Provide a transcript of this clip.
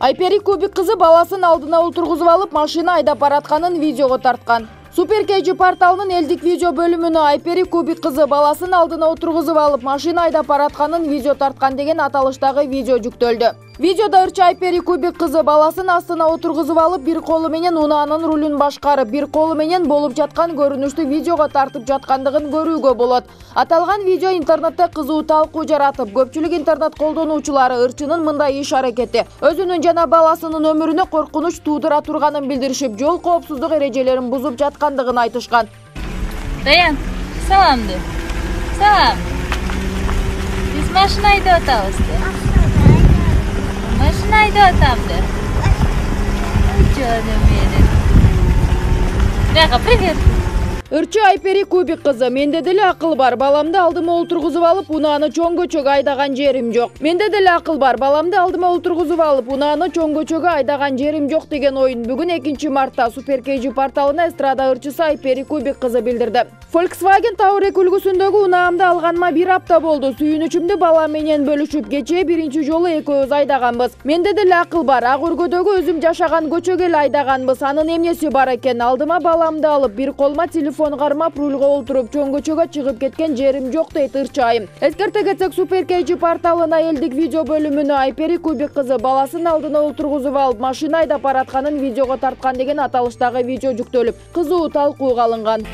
Айпери Кубик кызы баласын алдына отургузуп алып, машина айдап баратканын видеого тарткан. Супер KG порталынын элдик видео бөлүмүнө Айпери Кубик кызы баласын алдына отургузуп алып, машина айдап баратканын видео тарткан деген аталыштагы видео жүктөлдү. Видеода ырчы Айпери Кубик кызы баласын астына отургузуп алып, бир колу менен унаанын рулун башкарып, бир колу менен болуп жаткан көрүнүштү видеого тартып жаткандыгын көрүүгө болот. Аталган видео интернетте кызуу талкуу жаратып, көпчүлүк интернет колдонуучулары ырчынын мындай иш-аракети өзүнүн жана баласынын өмүрүнө коркунуч туудура турганын билдиришип, жол коопсуздук эрежелерин бузуп жаткандыгын айтышкан. Даян, саламды. Салам. Биз машина айдап атабызды. Машина айдап атамды. Жаным менин. Рага, привет. Ырчы Айпери Кубик кызы: менде деле акыл бар, баламды алдыма отургузуп алып, унааны чоң көчөгө айдаган жерим жок. Менде деле акыл бар, баламды алдыма отургузуп алып, унааны чоң көчөгө айдаган жерим жок деген оюн бүгүн 2-мартта Супер KG порталына эстрада ырчысы Айпери Кубик кызы билдирди. Volkswagen Touareg үлгүсүндөгү унаамды алганыма 1 апта болду. Сүйүнүчүмдү балам менен бөлүшүп, кечээ биринчи жолу экөөбүз айдаганбыз. Менде деле акыл бар, ак өргөдөгү өзүм жашаган көчөгө эле айдаганбыз. Анын эмнеси бар экен? Алдыма баламды алып, бир колума телефон кармап, рулга олтуруп, чоң көчөгө чыгып кеткен жерим жок дейт ырчы айым. Эскерте кетсек, Супер KG порталына элдик видео бөлүмүнө Айпери Кубик кызы баласын алдына отургузуп алып, машина айдап баратканын видеого тарткан деген аталыштагы видео жүктөлүп, кызуу талкууга алынган.